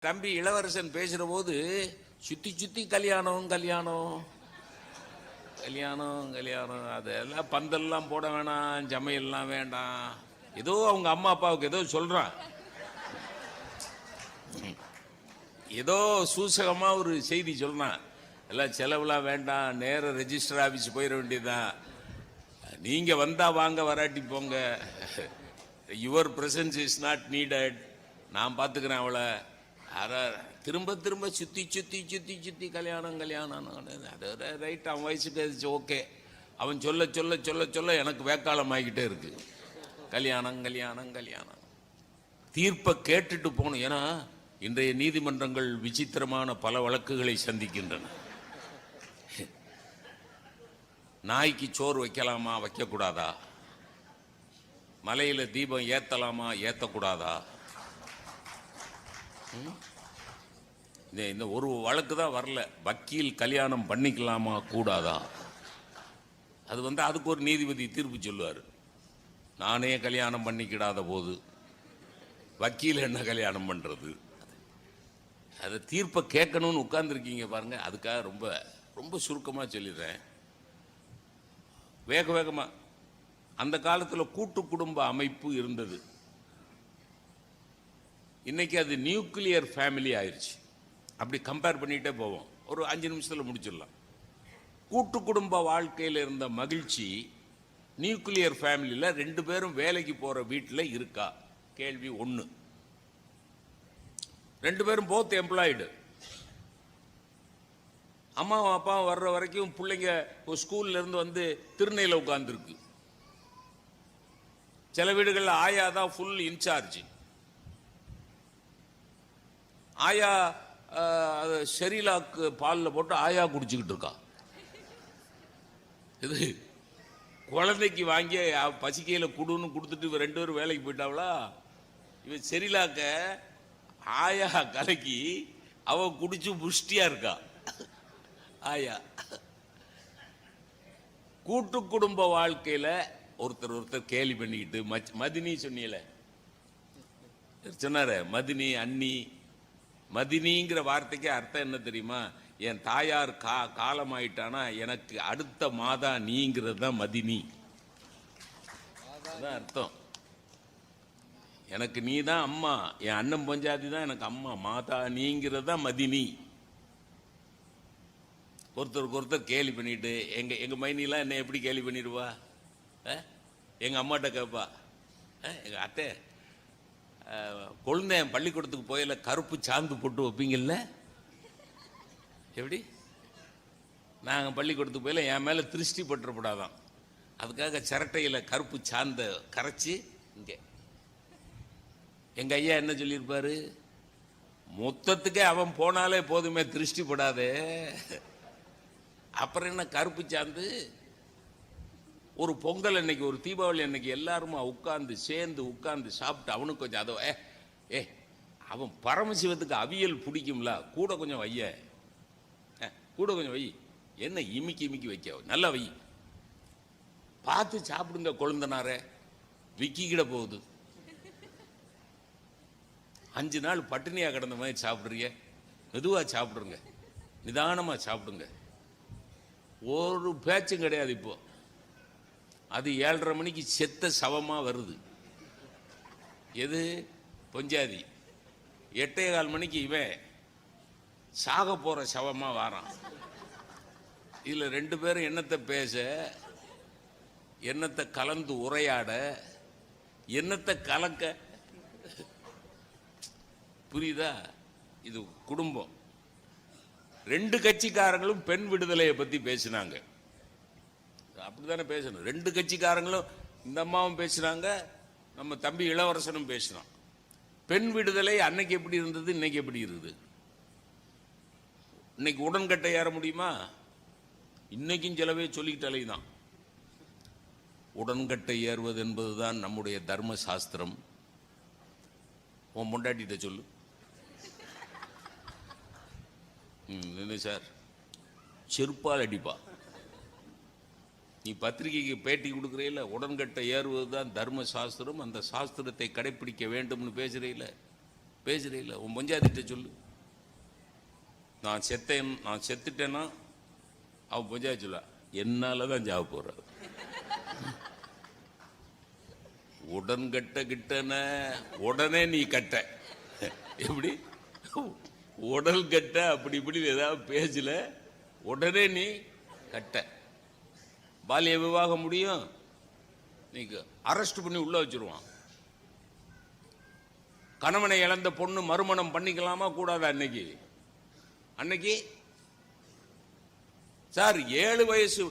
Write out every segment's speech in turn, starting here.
தம்பி இளவரசன் பேசுற போது சுத்தி சுத்தி கல்யாணம் கல்யாணம் கல்யாணம் கல்யாணம் அதெல்லாம் பந்தல்லாம் போட வேணாம், ஜமையெல்லாம் வேண்டாம், ஏதோ அவங்க அம்மா அப்பாவுக்கு ஏதோ சொல்றான், ஏதோ சூசகமா ஒரு செய்தி சொல்றான். எல்லாம் செலவுலாம் வேண்டாம், நேர ரெஜிஸ்டர் ஆபீஸ் போயிட வேண்டியதுதான், நீங்க வந்தா வாங்க, வராட்டி போங்க, your presence is not needed, நான் பார்த்துக்கிறேன் அவளை. திரும்ப திரும்ப சுத்தி சுத்தி சுத்தி சுத்தி கல்யாணம் கல்யாணம். அது ரைட், அவன் வயசுக்கு ஓகே. அவன் சொல்ல சொல்ல சொல்ல சொல்ல எனக்கு வேக்காலம் ஆகிக்கிட்டே இருக்கு. கல்யாணம் கல்யாணம் கல்யாணம். தீர்ப்பை கேட்டுட்டு போகணும். ஏன்னா இன்றைய நீதிமன்றங்கள் விசித்திரமான பல வழக்குகளை சந்திக்கின்றன. நாய்க்கு சோறு வைக்கலாமா, வைக்கக்கூடாதா? மலையில தீபம் ஏத்தலாமா, ஏத்தக்கூடாதா? இந்த ஒரு வழக்கு தான் வரல. வக்கீல் கல்யாணம் பண்ணிக்கலாமா கூடாதா? அது அதுக்கு ஒரு நீதிபதி தீர்ப்பு சொல்லுவார். நானே கல்யாணம் பண்ணிக்கிடாத போது வக்கீல் என்ன கல்யாணம் பண்றது? அதை தீர்ப்பை கேட்கணும்னு உட்கார்ந்துருக்கீங்க பாருங்க. அதுக்காக ரொம்ப ரொம்ப சுருக்கமாக சொல்லிடுறேன், வேக வேகமா. அந்த காலத்தில் கூட்டு குடும்ப அமைப்பு இருந்தது. இன்னைக்கு அது நியூக்ளியர் ஃபேமிலி ஆயிடுச்சு. அப்படி கம்பேர் பண்ணிட்டே போவோம், ஒரு 5 நிமிஷத்தில் முடிச்சிடலாம். கூட்டு குடும்ப வாழ்க்கையில் இருந்த மகிழ்ச்சி நியூக்ளியர் ஃபேமிலியில் 2 பேரும் வேலைக்கு போகிற வீட்டில் இருக்கா? கேள்வி 1. 2 பேரும் போத் எம்ப்ளாய்டு. அம்மாவும் அப்பாவும் வர்ற வரைக்கும் பிள்ளைங்க ஸ்கூல்ல இருந்து வந்து திருநெல்வேலியில் உட்கார்ந்துருக்கு. சில வீடுகளில் ஆயா தான் ஃபுல் இன்சார்ஜ். ஆயா ஷெரிலாக்கு பாலில் போட்டு ஆயா குடிச்சுக்கிட்டு இருக்கா. இது குழந்தைக்கு வாங்கி பசிக்கையில் குடுன்னு கொடுத்துட்டு இவ 2 பேரும் வேலைக்கு போயிட்டாவளா. இவ ஷெரிலாக்க ஆயா கலக்கி அவ குடிச்சு புஷ்டியா இருக்கா ஆயா. கூட்டு குடும்ப வாழ்க்கையில ஒருத்தர் ஒருத்தர் கேலி பண்ணிக்கிட்டு, மதினி சொன்னீல, சொன்னார மதினி அண்ணி. மதினிங்கிற வார்த்தைக்கு அர்த்தம் என்ன தெரியுமா? என் தாயார் காலமாயிட்டானா எனக்கு அடுத்த மாதா நீங்கிறது தான் மதினி. அதான் அர்த்தம். எனக்கு நீ தான் அம்மா, என் அண்ணன் பஞ்சாதி தான் எனக்கு அம்மா, மாதா நீங்கிறது தான் மதினி. ஒருத்தருக்கு ஒருத்தர் கேலி பண்ணிட்டு, எங்க மைனிலாம் என்ன எப்படி கேலி பண்ணிடுவா? எங்க அம்மாட்ட கேட்பா, எங்க அத்தை குழந்தை பள்ளிக்கூடத்துக்கு போயில கருப்பு சாந்து போட்டு வைப்பீங்கல்ல, எப்படி? நாங்கள் பள்ளிக்கூடத்துக்கு போயில என் மேலே திருஷ்டி பட்டுறப்படாதான், அதுக்காக சிரட்டையில் கருப்பு சாந்த கரைச்சி இங்கே. எங்க ஐயா என்ன சொல்லியிருப்பாரு? மொத்தத்துக்கே அவன் போனாலே போதுமே, திருஷ்டி படாதே, அப்புறம் என்ன கருப்பு சாந்து? ஒரு பொங்கல் அன்னைக்கு, ஒரு தீபாவளி அன்னைக்கு எல்லாருமா சேர்ந்து உட்கார்ந்து சாப்பிட்டு, அவனுக்கு கொஞ்சம் அதை அவன் பரமசிவத்துக்கு அவியல் பிடிக்கும்ல, கூட கொஞ்சம் வைய, கூட கொஞ்சம் வை, என்ன இமிக்கி இமிக்கி வைக்க, நல்லா வை, பார்த்து சாப்பிடுங்க கொழுந்தனார, விக்கிக்கிட போகுது. 5 நாள் பட்டினியா கிடந்த மாதிரி சாப்பிடுறீங்க, மெதுவா சாப்பிடுங்க, நிதானமா சாப்பிடுங்க, ஒரு பேச்சும் கிடையாது. இப்போ அது 7:30 மணிக்கு செத்த சவமா வருது. எது? பொஞ்சாதி. 8:15 மணிக்கு இவன் சாக போற சவமா வாரான். இதுல 2 பேரும் என்னத்தை பேச, என்னத்தை கலந்து உரையாட, என்னத்தை கலக்க, புரியுதா? இது குடும்பம். 2 கட்சிக்காரங்களும் பெண் விடுதலையை பத்தி பேசினாங்க. அப்படித்தானே பேசணும். 2 கட்சிக்காரங்களும், இந்த அம்மாவும் பேசுறாங்க, நம்ம தம்பி இளவரசனும் பேசினான். பெண் விடுதலை அன்னைக்கு எப்படி இருந்தது, இன்னைக்கு எப்படி இருக்குது? இன்னைக்கு உடன்கட்டை ஏற முடியுமா? இன்னைக்கும் சிலவே சொல்லிக்கிட்டாலே தான். உடன்கட்டை ஏறுவது என்பதுதான் நம்முடைய தர்ம சாஸ்திரம். உன் முண்டாட்டிட்ட சொல்லு. என்ன சார், செருப்பால் அடிப்பா. நீ பத்திரிகைக்கு பேட்டி கொடுக்குறீல, உடன்கட்டை ஏறுவது தான் தர்ம சாஸ்திரம், அந்த சாஸ்திரத்தை கடைப்பிடிக்க வேண்டும்னு பேசுறீல, பேசுறீல்ல, உன் பஞ்சாயத்திட்ட சொல்லு. நான் செத்துட்டேன்னா அவன் பஞ்சாயத்து சொல்ல என்னாலதான் சாவ போற. உடன்கட்ட கிட்டன உடனே நீ கட்ட, எப்படி உடல் கட்ட அப்படி இப்படி ஏதாவது பேசல, உடனே நீ கட்ட. பாலிய விவாகம் முடியும், நீங்க அரெஸ்ட் பண்ணி உள்ள வச்சிருவான். கணவனை இழந்த பொண்ணு மறுமணம் பண்ணிக்கலாமா கூடாது? அன்னைக்கு சார் 7 வயசு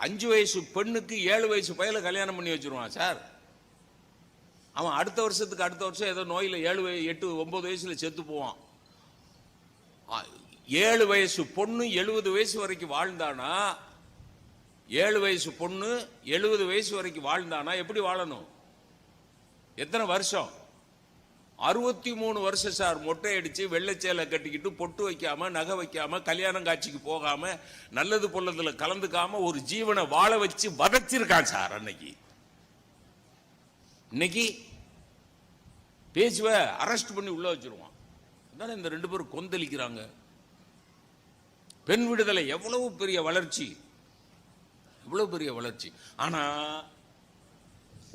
5 வயசு பெண்ணுக்கு 7 வயசு பையல கல்யாணம் பண்ணி வச்சிருவான் சார். அவன் அடுத்த வருஷம் ஏதோ நோயில 7 8 9 வயசுல செத்து போவான். 7 வயசு பொண்ணு 70 வயசு வரைக்கும் வாழ்ந்தானா, 7 வயசு பொண்ணு 70 வயசு வரைக்கும் வாழ்ந்தானா எப்படி வாழணும்? எத்தனை வருஷம்? 63 வருஷம் சார். மொட்டை அடிச்சு வெள்ளைச்சேலை கட்டிக்கிட்டு பொட்டு வைக்காம நகை வைக்காம கல்யாணம் காட்சிக்கு போகாம நல்லது பொல்லதுல கலந்துக்காம ஒரு ஜீவனை வாழ வச்சு வதச்சிருக்கான் சார். இன்னைக்கு பேசுவ அரெஸ்ட் பண்ணி உள்ள வச்சிருவான். இந்த 2 பேரும் கொந்தளிக்கிறாங்க. பெண் விடுதலை எவ்வளவு பெரிய வளர்ச்சி, எவ்வளவு பெரிய வளர்ச்சி. ஆனா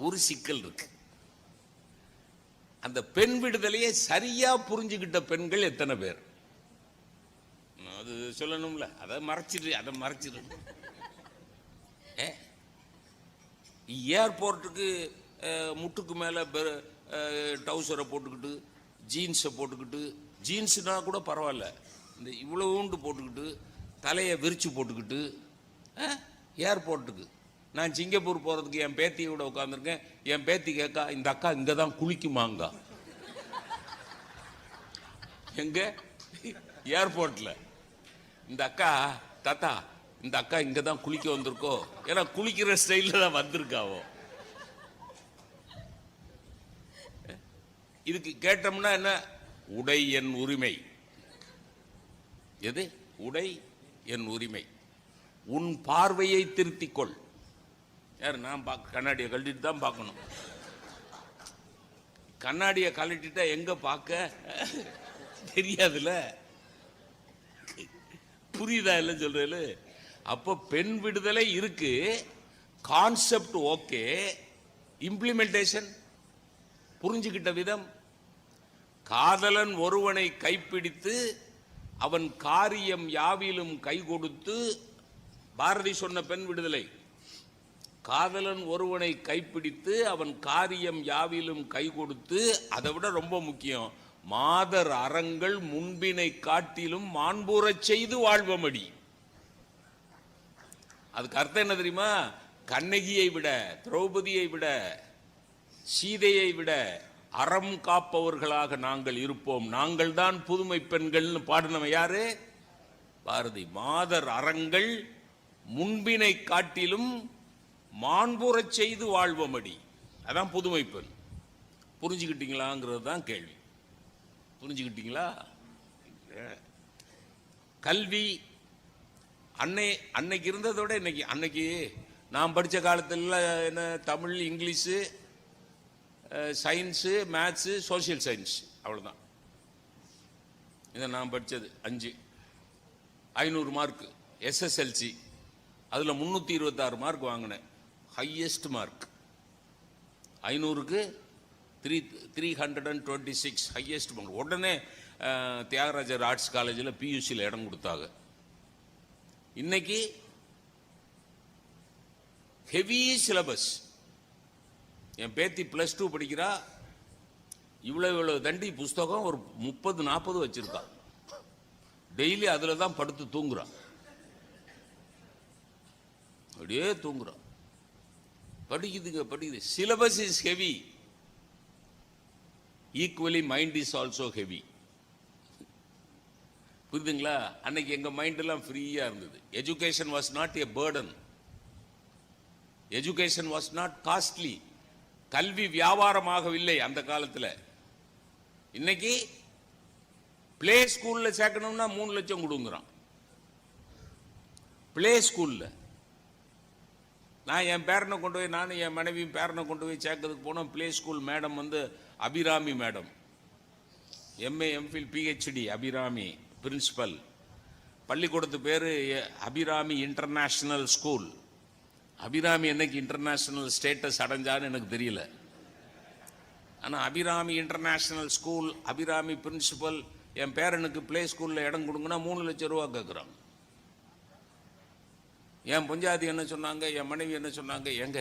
ஒரு சிக்கல் இருக்கு. அந்த பெண் விடுதலையை சரியா புரிஞ்சுக்கிட்ட பெண்கள் எத்தனை பேர்? அது சொல்லணும்ல, அதை மறைச்சிட்டு ஏர்போர்ட்டுக்கு முட்டுக்கு மேல டவுசரை போட்டுக்கிட்டு ஜீன்ஸை போட்டுக்கிட்டு, ஜீன்ஸ்னா கூட பரவாயில்ல, இந்த இவ்வளவுண்டு போட்டுக்கிட்டு தலையை விரிச்சு போட்டுக்கிட்டு ஏர்போர்ட்டுக்கு. நான் சிங்கப்பூர் போறதுக்கு என் பேத்தியோட உட்காந்துருக்கேன். என் பேத்தி கேட்கா, இந்த அக்கா இங்க தான் குளிக்குமாங்க. எங்க? ஏர்போர்ட்ல. இந்த அக்கா, தாத்தா இந்த அக்கா இங்க தான் குளிக்க வந்திருக்கோ, ஏன்னா குளிக்கிற ஸ்டைல்ல தான் வந்திருக்காவோ. இதுக்கு கேட்டோம்னா என்ன? உடை என் உரிமை. எது உடை என் உரிமை? உன் பார்வையை திருத்திக்கொள். யார்? நான் கண்ணாடியை கழட்டிட்டு தான் பார்க்கணும். கண்ணாடியை கழட்டிட்டா எங்க பார்க்க தெரியாதுல. புரியுதா இல்ல சொல்றது? அப்ப பெண் விடுதலை இருக்கு, கான்செப்ட் ஓகே, இம்ப்ளிமெண்டேஷன் புரிஞ்சுக்கிட்ட விதம். காதலன் ஒருவனை கைப்பிடித்து அவன் காரியம் யாவிலும் கை கொடுத்து, பாரதி சொன்ன பெண் விடுதலை. காதலன் ஒருவனை கைப்பிடித்து அவன் காரியம் யாவிலும் கை கொடுத்து, அதை விட ரொம்ப முக்கியம், மாதர் அறங்கள் முன்பினை காட்டிலும் மாண்புறச் செய்து வாழ்வமடி. அதுக்கு அர்த்தம் என்ன தெரியுமா? கண்ணகியை விட, திரௌபதியை விட, சீதையை விட அறம் காப்பவர்களாக நாங்கள் இருப்போம், நாங்கள் தான் புதுமை பெண்கள்னு பாடினவன் யாரு? பாரதி. மாதர் அறங்கள் முன்பினை காட்டிலும் மாண்புறச் செய்து வாழ்வமடி, அதான் புதுமை பெண். புரிஞ்சுக்கிட்டீங்களாங்கிறது தான் கேள்வி. புரிஞ்சுக்கிட்டீங்களா? கல்வி அன்னைக்கு இருந்ததை விட இன்னைக்கு, அன்னைக்கு நான் படித்த காலத்தில் என்ன, Tamil, English, science, maths, social science, அவ்வளோதான். இதை நான் படித்தது 500 மார்க் எஸ்எஸ்எல்சி, அதில் 326 மார்க் வாங்கினேன், ஹையஸ்ட் மார்க். 500க்கு 326 highest mark. உடனே தியாகராஜர் ஆர்ட்ஸ் காலேஜில் பியூசியில் இடம் கொடுத்தாங்க. இன்னைக்கு ஹெவி சிலபஸ். என் பேத்தி +2 படிக்கிறா, இவ்வளவு தண்டி புஸ்தகம் ஒரு 30-40 வச்சிருக்கா. டெய்லி அதுல தான் படுத்து தூங்குறான், அப்படியே தூங்குறான். படிக்குது. Syllabus is heavy, equally mind is also heavy. புரியுதுங்களா? அன்னைக்கு எங்க மைண்ட் எல்லாம் ஃப்ரீயா இருந்தது. Education was not a burden, education was not costly. கல்வி வியாபாரமாகவில்லை அந்த காலத்தில். இன்னைக்கு பிளே ஸ்கூல்ல சேர்க்கணும்னா 3 லட்சம் கொடுங்குறான். பிளே ஸ்கூல்ல நான் என் பேரனை கொண்டு போய், நானும் என் மனைவியும் பேரனை கொண்டு போய் சேர்க்கறதுக்கு போனோம். பிளே ஸ்கூல் மேடம் வந்து Abirami madam. MA MPhil PhD Abirami principal. பள்ளிக்கூடத்து பேர் அபிராமி இன்டர்நேஷனல் ஸ்கூல். அபிராமி என்னைக்கு இன்டர்நேஷனல் ஸ்டேட்டஸ் அடைஞ்சான்னு எனக்கு தெரியல. ஆனால் Abirami international school, Abirami principal. என் பேரனுக்கு பிளே ஸ்கூலில் இடம் கொடுங்கன்னா 3 லட்சம் ரூபா கேட்குறாங்க. என் பஞ்சாயத்து என்ன சொன்னாங்க, என் மனைவி என்ன சொன்னாங்க, எங்க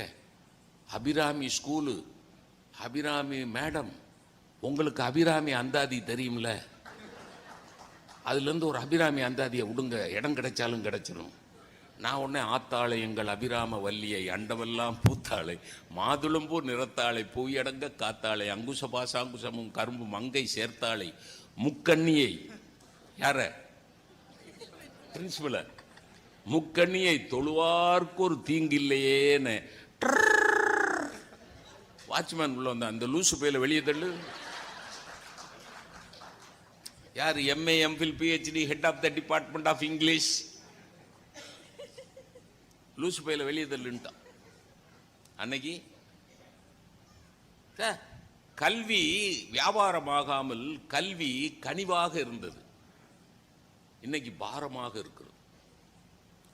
அபிராமி ஸ்கூலு, அபிராமி மேடம், உங்களுக்கு அபிராமி அந்தாதி தெரியும்ல, அதுலேருந்து ஒரு அபிராமி அந்தாதியை விடுங்க, இடம் கிடைச்சாலும் கிடைச்சிடும். நான் உடனே ஆத்தாளை எங்கள் அபிராம வல்லியை அண்டவெல்லாம் பூத்தாளை மாதுளம்பூ நிறத்தாளை பூயடங்க காத்தாளை அங்குச பாசாங்குசமும் கரும்பு மங்கை சேர்த்தாளை முக்கண்ணியை, யார பிரின்சிபல, முக்கண்ணியை தொழுவார்க்கு ஒரு தீங்கில்லையேன்னு வாட்ச்மேன் உள்ள வந்த அந்த லூசு பையில வெளியே தள்ளு. யார்? MA MPhil PhD head of the department of English. லூசு பையில வெளியே தள்ளுன்ட்டான். அன்னைக்கு கல்வி வியாபாரமாகாமல் கல்வி கனிவாக இருந்தது, இன்னைக்கு பாரமாக இருக்கிறது.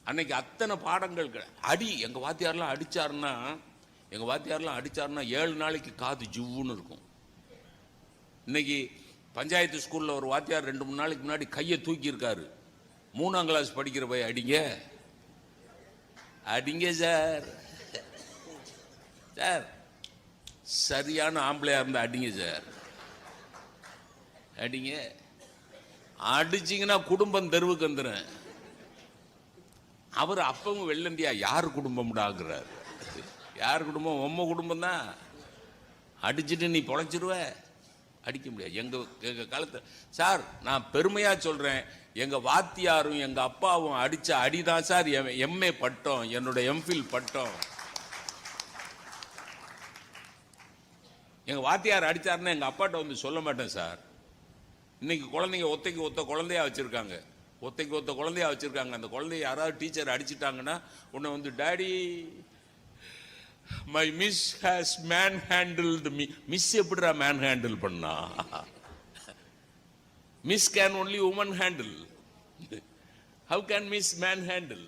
அன்னைக்கு அத்தனை பாடங்கள் அடி. எங்க வாத்தியாரெல்லாம் அடிச்சாருன்னா 7 நாளைக்கு காது ஜுவ்வுன்னு இருக்கும். இன்னைக்கு பஞ்சாயத்து ஸ்கூல்ல ஒரு வாத்தியார் 2-3 நாளைக்கு முன்னாடி கையை தூக்கி இருக்காரு. 3ஆம் கிளாஸ் படிக்கிற போய் அடிங்க அடிங்க சார், சார் சரியான ஆம்பளையா இருந்தா அடிங்க சார், அடிங்க. அடிச்சிங்கன்னா குடும்பம் தெருவுக்கு வந்துடும். அவர் அப்பவும் வெள்ளந்தியா யார் குடும்பம் ஆகுறாரு? யார் குடும்பம்? உம்ம குடும்பம் தான். அடிச்சுட்டு நீ பொழைச்சிருவ, அடிக்க முடியாது. எங்க காலத்துல சார், நான் பெருமையா சொல்றேன், எங்க வாத்தியாரும் எங்க அப்பாவும் அடிச்ச அடிதான் சார் எம்ஏ பட்டம், என்னோட எம்ஃபில் பட்டம். எங்க வாத்தியார் அடிச்சாருன்னா எங்க அப்பாட்ட வந்து சொல்ல மாட்டேன் சார். இன்னைக்கு குழந்தைங்க ஒத்தைக்கு ஒத்த குழந்தையா வச்சிருக்காங்க, ஒத்தைக்கு ஒத்த குழந்தையா வச்சிருக்காங்க. அந்த குழந்தைய யாராவது டீச்சர் அடிச்சிட்டாங்கன்னா உன்னை வந்து daddy my miss has man handled me. Miss எப்படிடா மேன் ஹேண்டில் பண்ணா? Miss can only woman handle. How can miss man handle?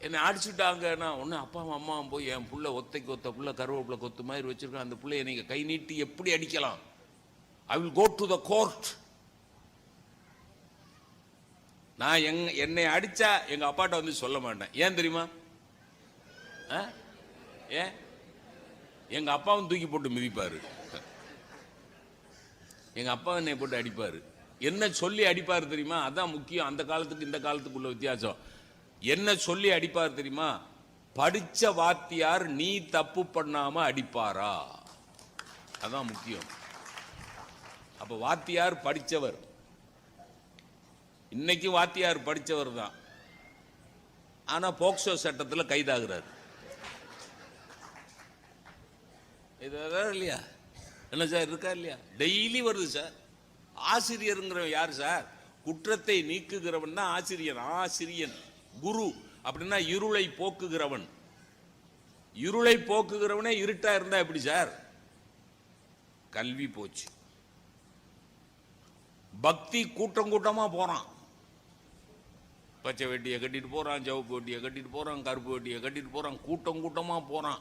என்னை அடிச்சுட்டாங்கன்னா ஒன்று அப்பாவும் அம்மாவும் போய் என் புள்ள ஒத்தைக்கு ஒத்த புள்ள கருவேப்பிலை கொத்து மாதிரி வச்சிருக்கேன், அந்த பிள்ளைய நீங்க கை நீட்டி எப்படி அடிக்கலாம்? I will go to the court. நான் என்னை அடிச்சா எங்க அப்பாட்ட வந்து சொல்ல மாட்டேன். ஏன் தெரியுமா? ஏன்? எங்க அப்பாவும் தூக்கி போட்டு மிதிப்பாரு, எங்க அப்பா என்னை போட்டு அடிப்பாரு. என்ன சொல்லி அடிப்பாரு தெரியுமா? அதான் முக்கியம். அந்த காலத்துக்கு இந்த காலத்துக்குள்ள வித்தியாசம். என்ன சொல்லி அடிப்பார் தெரியுமா? படிச்ச வாத்தியார் நீ தப்பு பண்ணாம அடிப்பாரா? அதான் முக்கியம். அப்ப வாத்தியார் படிச்சவர். இன்னைக்கு வாத்தியார் படிச்சவர் தான், ஆனா போக்சோ சட்டத்தில் கைதாகிறார். இது இல்லையா? என்ன சார் இருக்கா இல்லையா? டெய்லி வருது சார். ஆசிரியருங்கிறவன் யார் சார்? குற்றத்தை நீக்குகிறவன் தான் ஆசிரியன். ஆசிரியன் குரு அப்படின்னா இருளை போக்குகிறவன். இருளை போக்குகிறவனே இருட்டா இருந்தா எப்படி சார்? கல்வி போச்சு. பக்தி கூட்டம் கூட்டமா போறான். பச்சை வெட்டியை கட்டிட்டு போறான், சிவப்பு வெட்டியை கட்டிட்டு போறான், கருப்பு வெட்டியை கட்டிட்டு போறான், கூட்டம் கூட்டமா போறான்.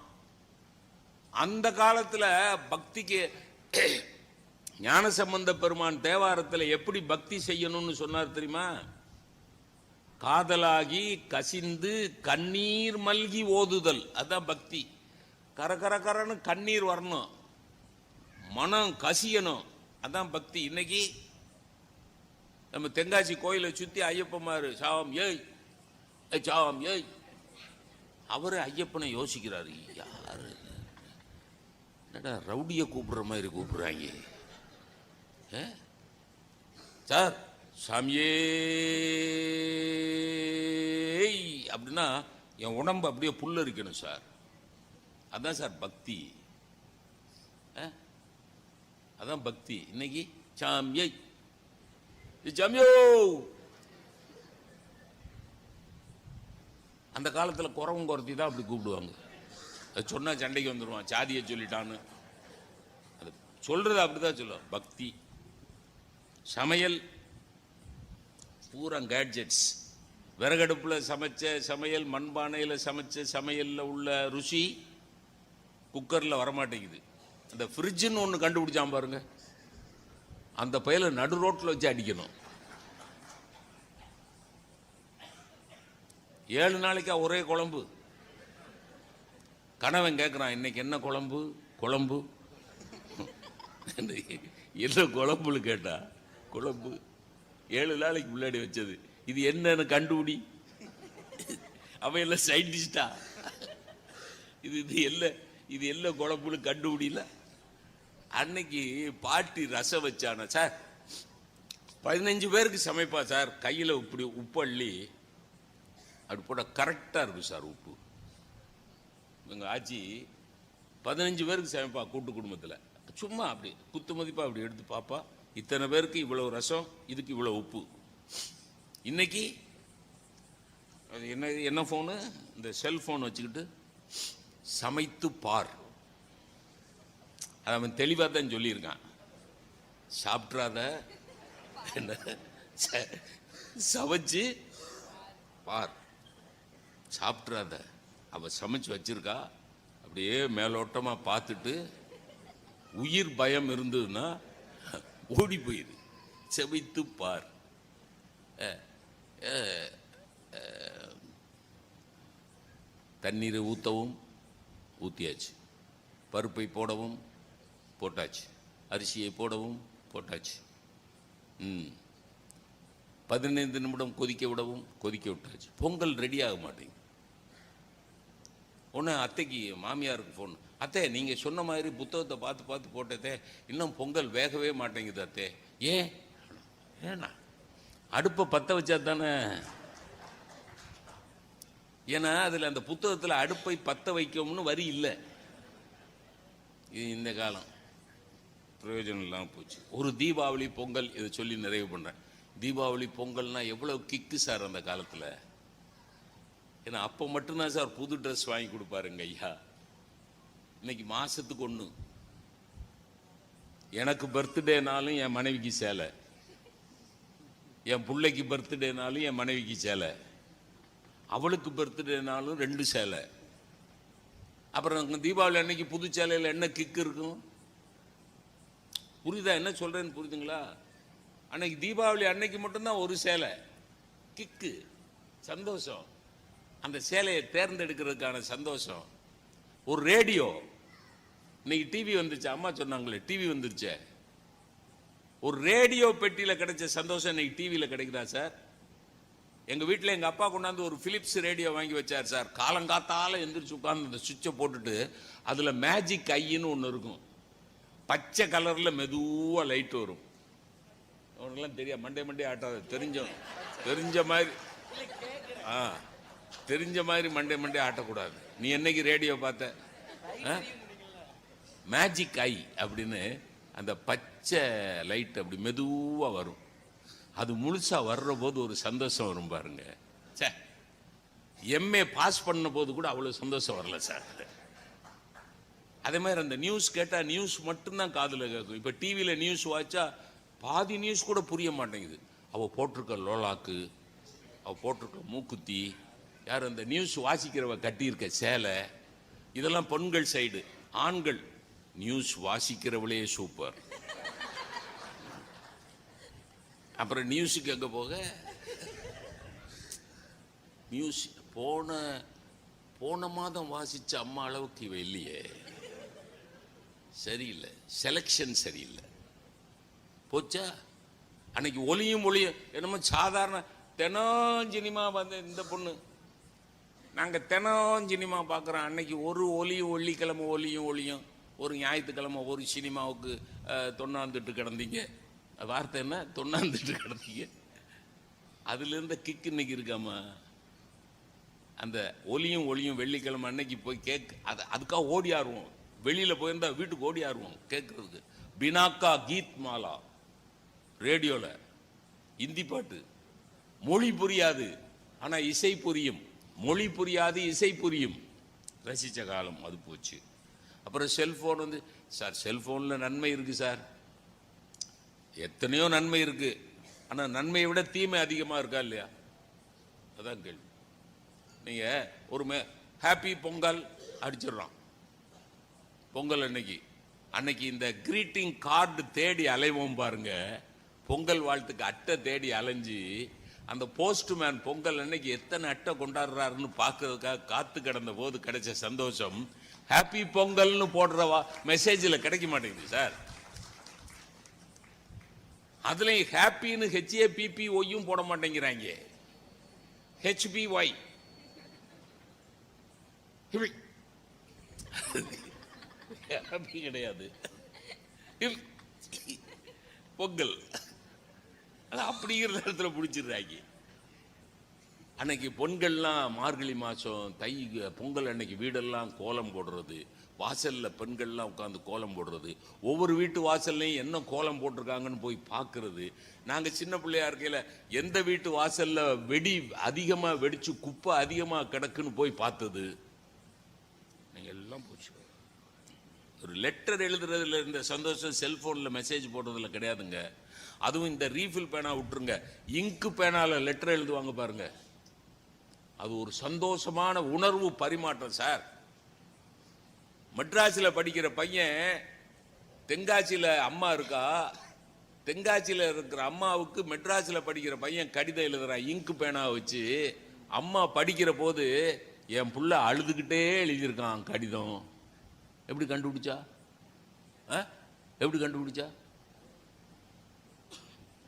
அந்த காலத்துல பக்திக்கு ஞானசம்பந்த பெருமான் தேவாரத்தில் எப்படி பக்தி செய்யணும்னு சொன்னார் தெரியுமா? காதலாகி கசிந்து கண்ணீர் மல்கி ஓதுதல், அதான் பக்தி. கரகரன்னு கண்ணீர் வரணும், மனம் கசியணும், அதான் பக்தி. இன்னைக்கு நம்ம தென்காசி கோயிலை சுத்தி ஐயப்பமாரு சாவம் ஏய் சாவம் ஏய், அவரு ஐயப்பனை யோசிக்கிறாரு, யாரு என்னடா ரவுடிய கூப்பிடுற மாதிரி கூப்பிடுறாங்க சார், சாமியே அப்படின்னா என் உடம்பு அப்படியே புல்ல இருக்கணும் சார், அதான் சார் பக்தி. அதான் பக்தி. இன்னைக்கு சாமியை சாமியோ. அந்த காலத்தில் குறவும் குறத்தி தான் அப்படி கூப்பிடுவாங்க. அது சொன்னா சண்டைக்கு வந்துடுவான், சாதியை சொல்லிட்டான்னு. அது சொல்றது அப்படிதான் சொல்லுவோம். பக்தி, சமையல் பூரா கேட்ஜெட்ஸ். விறகடுப்பில் சமைச்ச சமையல், மண்பானையில் சமைச்ச சமையலில் உள்ள ருசி குக்கரில் வரமாட்டேங்குது. அந்த ஃப்ரிட்ஜுன்னு ஒன்று கண்டுபிடிச்சான் பாருங்க, அந்த பையில நடு ரோட்டில் வச்சு அடிக்கணும். 7 நாளைக்கா ஒரே குழம்பு. கணவன் கேட்குறான், இன்னைக்கு என்ன குழம்பு? குழம்பு என்ன குழம்புன்னு கேட்டா, குழம்பு 7 நாளைக்கு முன்னாடி வச்சது, இது என்னன்னு கண்டுபிடி. அவன் எல்லாம் சயின்டிஸ்டா, இது என்ன குழம்புன்னு கண்டுபிடில. அன்னைக்கு பாட்டி ரசம் வச்சானா சார், 15 பேருக்கு சமைப்பா சார், கையில் இப்படி உப்பு அள்ளி அப்படி போட கரெக்டாக இருக்கும் சார் உப்பு. எங்கள் ஆச்சி 15 பேருக்கு சமைப்பா கூட்டு குடும்பத்தில். சும்மா அப்படி குத்து மதிப்பா அப்படி எடுத்து பாப்பா, இத்தனை பேருக்கு இவ்வளவு ரசம், இதுக்கு இவ்வளவு உப்பு. இன்னைக்கு அது என்ன ஃபோனு, இந்த செல்ஃபோன் வச்சுக்கிட்டு சமைத்து பார். அவன் தெளிவாக தான் சொல்லியிருக்கான், சாப்பிட்றாத, சமைச்சு பார், சாப்பிட்றாத. அவன் சமைச்சு வச்சிருக்கா, அப்படியே மேலோட்டமாக பார்த்துட்டு உயிர் பயம் இருந்ததுன்னா ஓடி போயிரு, செவைத்து பார். தண்ணீரை ஊற்றவும் ஊற்றியாச்சு, பருப்பை போடவும் போட்டாச்சு, அரிசியை போடவும் போட்டாச்சு. 15 நிமிடம் கொதிக்க விடவும் கொதிக்க விட்டாச்சு. பொங்கல் ரெடி ஆக மாட்டேங்குது. உடனே அத்தைக்கு, மாமியாருக்கு ஃபோன், அத்தை நீங்கள் சொன்ன மாதிரி புத்தகத்தை பார்த்து பார்த்து போட்டதே, இன்னும் பொங்கல் வேகவே மாட்டேங்குது அத்தை. ஏன்னா அடுப்பை பற்ற வச்சா தானே. ஏன்னா அதில் அந்த புத்தகத்தில் அடுப்பை பற்ற வைக்கணும்னு வரி இல்லை. இது இந்த காலம் பிரயோஜனம் இல்லாமல் போச்சு. ஒரு தீபாவளி பொங்கல் இதை சொல்லி நிறைவு பண்ணுறேன். தீபாவளி பொங்கல்னா எவ்வளோ கிக்கு சார் அந்த காலத்தில். ஏன்னா அப்போ மட்டும்தான் சார் புது ட்ரெஸ் வாங்கி கொடுப்பாருங்க ஐயா. இன்னைக்கு மாசத்துக்கு ஒன்று. எனக்கு பர்த்டேனாலும் என் மனைவிக்கு சேலை, என் பிள்ளைக்கு பர்த்டேனாலும் என் மனைவிக்கு சேலை, அவளுக்கு பர்த்டேனாலும் 2 சேலை. அப்புறம் தீபாவளி அன்னைக்கு புது சேலையில் என்ன கிக்கு இருக்கும்? புரியுதா என்ன சொல்றேன்னு? புரியுதுங்களா? அன்னைக்கு தீபாவளி அன்னைக்கு மட்டும்தான் ஒரு சேலை, கிக்கு, சந்தோஷம். அந்த சேலையை தேர்ந்தெடுக்கிறதுக்கான சந்தோஷம். ஒரு ரேடியோ, இன்னைக்கு டிவி வந்துருச்சு, அம்மா சொன்னாங்களே டிவி வந்துருச்சு. ஒரு ரேடியோ பெட்டியில் கிடைச்ச சந்தோஷம் இன்னைக்கு டிவியில் கிடைக்குதா சார்? எங்க வீட்டில் எங்க அப்பா கொண்டாந்து ஒரு பிலிப்ஸ் ரேடியோ வாங்கி வச்சார் சார். காலங்காத்தால எந்திரிச்சு உட்கார்ந்து அந்த சுவிட்சை போட்டுட்டு அதுல மேஜிக் ஐன்னு ஒன்று இருக்கும், பச்சை கலர்ல மெதுவா லைட் வரும். அவனுக்கெல்லாம் தெரியாது, மண்டே ஆட்டாது, தெரிஞ்ச மாதிரி தெரிஞ்ச மாதிரி மண்டே ஆட்டக்கூடாது. நீ என்னைக்கு ரேடியோ பார்த்த? மேஜிக் ஐ அப்படின்னு அந்த பச்சை லைட் அப்படி மெதுவா வரும். அது முழுசா வர்ற போது ஒரு சந்தோஷம் வரும் பாருங்க. எம்ஏ பாஸ் பண்ண போது கூட அவ்வளவு சந்தோஷம் வரல சார். அதே மாதிரி அந்த நியூஸ் கேட்டா நியூஸ் மட்டும்தான் காதுல கேட்கும். இப்ப டிவியில நியூஸ் வாச்சா பாதி நியூஸ் கூட புரிய மாட்டேங்குது. அவ போட்டிருக்க லோலாக்கு, அவ போட்டிருக்க மூக்குத்தி, யார் அந்த நியூஸ் வாசிக்கிறவ கட்டியிருக்க சேலை, இதெல்லாம் பெண்கள் சைடு. ஆண்கள், நியூஸ் வாசிக்கிறவளே சூப்பர். அப்புறம் நியூஸுக்கு எங்க போக? நியூஸ் போன மாதம் வாசிச்ச அம்மா அளவுக்கு இவ இல்லையே, சரியில்லை, செலக்ஷன் சரியில்லை. போச்சா? அன்னைக்கு ஒளியும் என்னமோ சாதாரண தினம் சினிமா வந்து இந்த பொண்ணு, நாங்கள் தினம் சினிமா பார்க்குறோம். அன்னைக்கு ஒரு வெள்ளிக்கிழமை ஒளியும், ஒரு ஞாயிற்றுக்கிழமை ஒரு சினிமாவுக்கு தொண்ணாந்துட்டு கிடந்தீங்க. வார்த்தை என்ன? தொண்ணாந்துட்டு கிடந்தீங்க. அதுலேருந்து கிக்கு இன்னைக்கு இருக்காமா? அந்த ஒளியும் வெள்ளிக்கிழமை அன்னைக்கு போய் அதுக்காக ஓடி ஆடுவோம். வெளியில் போயிருந்தா வீட்டுக்கு ஓடி ஆடுவோம் கேட்கறதுக்கு. பினாக்கா கீத் மாலா ரேடியோவில் இந்தி பாட்டு. மொழி புரியாது, ஆனால் இசை புரியும். மொழி புரியாது, இசை புரியும். ரசித்த காலம் அது போச்சு. அப்புறம் செல்போன் வந்து சார் செல்போனில் நன்மை இருக்கு சார், எத்தனையோ நன்மை இருக்கு, ஆனால் நன்மையை விட தீமை அதிகமாக இருக்கா இல்லையா? அதான் கேள்வி. நீங்கள் ஒரு ஹாப்பி பொங்கல் அடிச்சிடுறோம். பொங்கல் அன்னைக்கு இந்த கிரீட்டிங் கார்டு தேடி அலைவோம் பாருங்க. பொங்கல் வாழ்த்துக்கு அட்டை தேடி அலைஞ்சு அந்த போஸ்ட்மேன் பொங்கல் அன்னைக்கு எத்தனை அட்டை கொண்டாடுறாருன்னு பார்க்கறதுக்காக காத்து கிடந்த போது கிடைச்ச சந்தோஷம் ஹாப்பி பொங்கல்னு போடுற மெசேஜில் கிடைக்க மாட்டேங்குது சார். அதுலயும் ஹாப்பின்னு HAPPY போட மாட்டேங்கிறாங்க, HBY. ஹாப்பி கிடையாது, பொங்கல். அப்படிங்கிற நேரத்தில் பிடிச்சிடுறாங்க. அன்னைக்கு பொண்கள்லாம் மார்கழி மாதம் பொங்கல் அன்னைக்கு வீடெல்லாம் கோலம் போடுறது, வாசலில் பெண்கள்லாம் உட்காந்து கோலம் போடுறது, ஒவ்வொரு வீட்டு வாசல்லையும் என்ன கோலம் போட்டிருக்காங்கன்னு போய் பார்க்கறது. நாங்கள் சின்ன பிள்ளையா இருக்கையில் எந்த வீட்டு வாசலில் வெடி அதிகமாக வெடிச்சு குப்பை அதிகமாக கிடக்குன்னு போய் பார்த்தது. நீங்கள் எல்லாம் போச்சு. ஒரு லெட்டர் எழுதுறதுல இருந்த சந்தோஷம் செல்போனில் மெசேஜ் போடுறதுல கிடையாதுங்க. அதுவும் இந்த ரீஃபில் பேனா விட்டுருங்க, இங்கு பேனால லெட்டர் எழுதுவாங்க பாருங்க, அது ஒரு சந்தோஷமான உணர்வு பரிமாற்றம் சார். மெட்ராஸில் படிக்கிற பையன் தென்காசியில் அம்மா இருக்கா, தென்காசியில் இருக்கிற அம்மாவுக்கு மெட்ராஸில் படிக்கிற பையன் கடிதம் எழுதுறான் இங்கு பேனா வச்சு. அம்மா படிக்கிற போது என் புள்ள அழுதுகிட்டே எழுதியிருக்கான் கடிதம். எப்படி கண்டுபிடிச்சா? எப்படி கண்டுபிடிச்சா?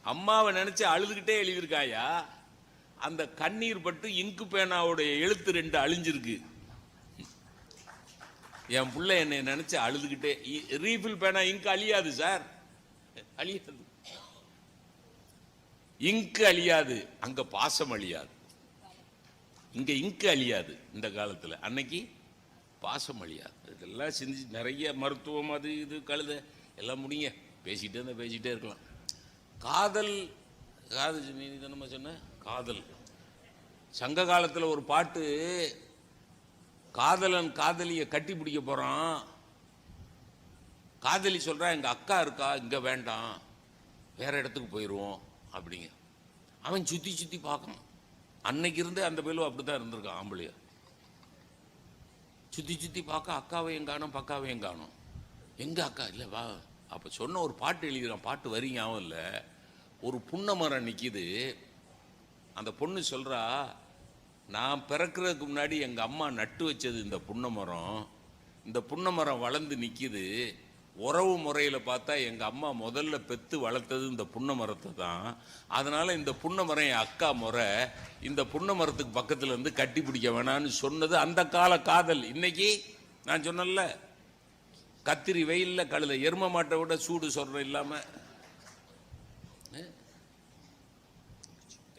அம்மாவை நினைச்சு அழுதுகிட்டே எழுதியிருக்காயா? அந்த கண்ணீர் பட்டு இங்கு பேனாவுடைய எழுத்து 2 அழிஞ்சிருக்கு. என் புள்ள என்னை நினைச்சு அழுதுகிட்டே. ரீஃபில் பேனா இங்கு அழியாது சார், அழியாது. இங்கு அழியாது, அங்க பாசம் அழியாது. இங்க இங்கு அழியாது இந்த காலத்துல, அன்னைக்கு பாசம் அழியாது. இதெல்லாம் சிந்திச்சு நிறைய மருத்துவம் அது இது கழுத எல்லாம் முடிங்க, பேசிட்டே இருக்கலாம். காதல் நீ நம்ம சொன்ன காதல். சங்க காலத்தில் ஒரு பாட்டு, காதலன் காதலியை கட்டி பிடிக்க போறான். காதலி சொல்றா எங்க அக்கா இருக்கா, இங்க வேண்டாம், வேற இடத்துக்கு போயிடுவோம் அப்படிங்க. அவன் சுத்தி சுத்தி பார்க்கணும். அன்னைக்கு இருந்து அந்த பேரும் அப்படித்தான் இருந்திருக்கான். ஆம்பளைய சுத்தி சுத்தி பார்க்க அக்காவையும் காணும் பக்காவையும் காணும். எங்க அக்கா இல்லை வா. அப்ப சொன்ன ஒரு பாட்டு எழுதிறான், பாட்டு வரிங்க ஆகும் இல்லை. ஒரு புன்னை மரம் நிற்கிது. அந்த பொண்ணு சொல்றா, நான் பிறக்கிறதுக்கு முன்னாடி எங்க அம்மா நட்டு வச்சது இந்த புன்னை மரம். இந்த புன்னை மரம் வளர்ந்து நிற்கிது. உறவு முறையில் பார்த்தா எங்க அம்மா முதல்ல பெத்து வளர்த்தது இந்த புன்னை மரத்தை தான். அதனால இந்த புன்னை மரம் என் அக்கா முறை. இந்த புன்னை மரத்துக்கு பக்கத்துல இருந்து கட்டி பிடிக்க வேணான்னு சொன்னது அந்த கால காதல். இன்னைக்கு நான் சொன்னல, கத்திரி வெயில்ல கழுத எரும மாட்டை விட சூடு சொல்ற இல்லாம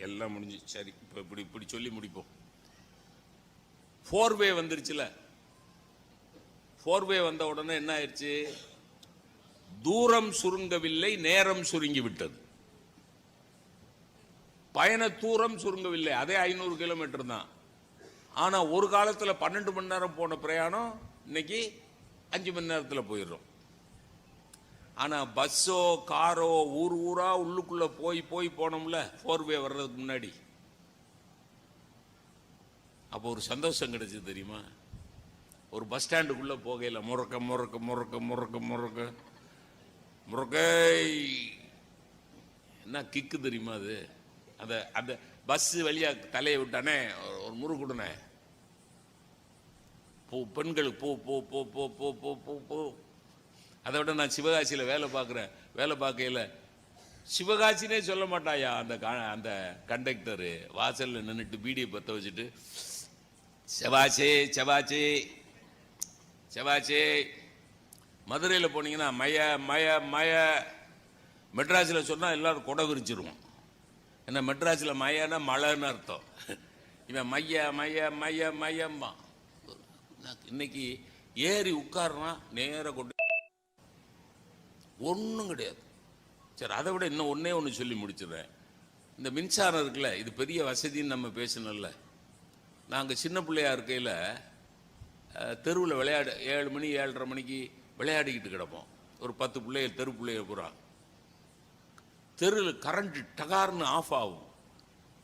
எல்லாம் முடிஞ்சு. சரி, இப்ப இப்படி சொல்லி முடிப்போம். 4வே வந்துருச்சுல. 4வே வந்த உடனே என்ன ஆயிடுச்சு? தூரம் சுருங்கவில்லை, நேரம் சுருங்கி விட்டது. பயண தூரம் சுருங்கவில்லை, அதே 500 கிலோமீட்டர் தான். ஆனா ஒரு காலத்துல 12 மணி நேரம் போன பிரயாணம் இன்னைக்கு 5 மணி நேரத்தில் போயிடுறோம். ஆனா பஸ்ஸோ காரோ ஊர் ஊரா உள்ளுக்குள்ள போய் போனோம்ல 4வே வர்றதுக்கு முன்னாடி. அப்போ ஒரு சந்தோஷம் கிடைச்சது தெரியுமா? ஒரு பஸ் ஸ்டாண்டுக்குள்ள போகையில் முறக்க முறக்க முறக்க முறக்க முறக்க முறக்க என்ன கிக்கு தெரியுமா? அது அந்த அந்த பஸ் வழியா தலையை விட்டானே ஒரு முறுக்குடனே பெண்களுக்கு போ போ போ போ போ போ போ போ. அதை விட நான் சிவகாசியில் வேலை பார்க்குறேன். வேலை பார்க்கையில் சிவகாசினே சொல்ல மாட்டாயா அந்த கண்டக்டரு. வாசலில் நின்றுட்டு பீடியை பற்ற வச்சுட்டு செவாச்சே செவாச்சே செவாச்சே. மதுரையில் போனீங்கன்னா மய மய மய. மெட்ராஸில் சொன்னால் எல்லாரும் கொடை விரிச்சிருவோம். ஏன்னா மெட்ராஸில் மயன்னா மழைன்னு அர்த்தம். இவன் மைய மைய மைய மையம்மா. இன்னைக்கு ஏறி உட்கார்றான், நேர கொண்டு ஒன்றும் கிடையாது. சரி, அதை விட இன்னும் ஒன்று சொல்லி முடிச்சிடுறேன். இந்த மின்சாரம் இருக்குல்ல, இது பெரிய வசதின்னு நம்ம பேசணும்ல. நாங்கள் சின்ன பிள்ளையா இருக்கையில் தெருவில் விளையாட 7 மணி 7:30 மணிக்கு விளையாடிக்கிட்டு கிடப்போம். ஒரு 10 பிள்ளைகள் தெரு பிள்ளைகள் பூரா. தெருவில் கரண்ட் டகார்னு ஆஃப் ஆகும்.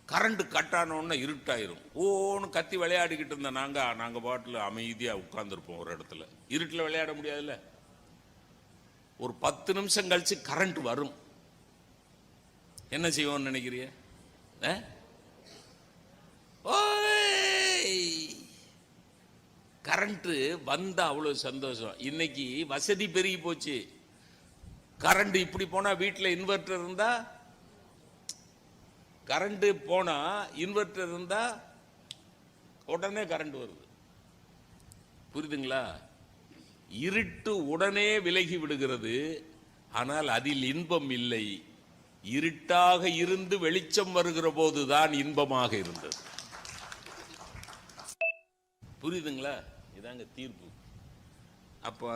கரண்ட் கட் ஆனோன்னா இருட்டாயிரும். ஓன்னு கத்தி விளையாடிக்கிட்டு இருந்த நாங்கள் பாட்டில் அமைதியாக உட்கார்ந்துருப்போம் ஒரு இடத்துல. இருட்டில் விளையாட முடியாதுல்ல. ஒரு 10 நிமிஷம் கழிச்சு கரண்ட் வரும். என்ன செய்வோம்னு நினைக்கிறீங்க? கரண்ட் வந்தா அவ்வளவு சந்தோஷம். இன்னைக்கு வசதி பெருகி போச்சு. கரண்ட் இப்படி போனா வீட்டில் இன்வெர்டர் இருந்தா, கரண்ட் போனா இன்வெர்டர் இருந்தா உடனே கரண்ட் வருது. புரியுதுங்களா? இருட்டு உடனே விலகி விடுகிறது. ஆனால் அதில் இன்பம் இல்லை. இருட்டாக இருந்து வெளிச்சம் வருகிற போதுதான் இன்பமாக இருந்தது. புரியுதுங்களா? இதாங்க தீர்ப்பு. அப்ப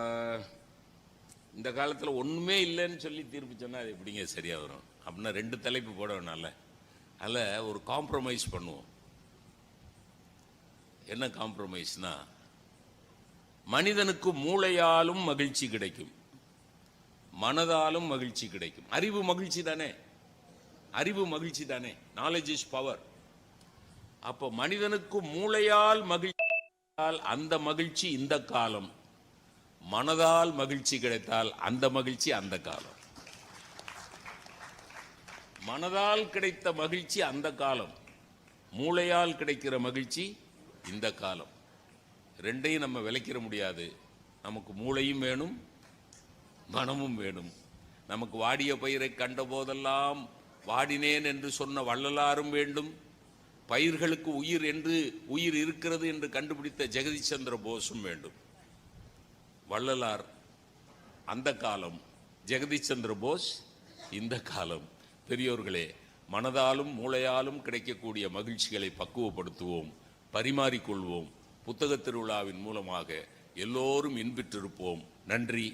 இந்த காலத்தில் ஒண்ணுமே இல்லைன்னு சொல்லி தீர்ப்பு சொன்னா அது எப்படிங்க சரியா வரும்? அப்படின்னா 2 தலைப்பு போட வேணாம்ல. அதில் ஒரு காம்ப்ரமைஸ் பண்ணுவோம். என்ன காம்ப்ரமைஸ்னா, மனிதனுக்கு மூளையாலும் மகிழ்ச்சி கிடைக்கும், மனதாலும் மகிழ்ச்சி கிடைக்கும். அறிவு மகிழ்ச்சி தானே? அறிவு மகிழ்ச்சி தானே? Knowledge is power. அப்போ மனிதனுக்கு மூளையால் மகிழ்ச்சி, அந்த மகிழ்ச்சி இந்த காலம். மனதால் மகிழ்ச்சி கிடைத்தால் அந்த மகிழ்ச்சி அந்த காலம். மனதால் கிடைத்த மகிழ்ச்சி அந்த காலம், மூளையால் கிடைக்கிற மகிழ்ச்சி இந்த காலம். ரெண்டையும் நம்ம விலைக்கிற முடியாது. நமக்கு மூளையும் வேணும், மனமும் வேணும். நமக்கு வாடிய பயிரை கண்ட போதெல்லாம் வாடினேன் என்று சொன்ன வள்ளலாரும் வேண்டும். பயிர்களுக்கு உயிர் இருக்கிறது என்று கண்டுபிடித்த ஜெகதீஷ் சந்திர போஸும் வேண்டும். வள்ளலார் அந்த காலம், ஜெகதீஷ் சந்திர போஸ் இந்த காலம். பெரியோர்களே, மனதாலும் மூளையாலும் கிடைக்கக்கூடிய மகிழ்ச்சிகளை பக்குவப்படுத்துவோம், பரிமாறிக்கொள்வோம். புத்தக திருவிழாவின் மூலமாக எல்லோரும் இன்புற்றிருப்போம். நன்றி.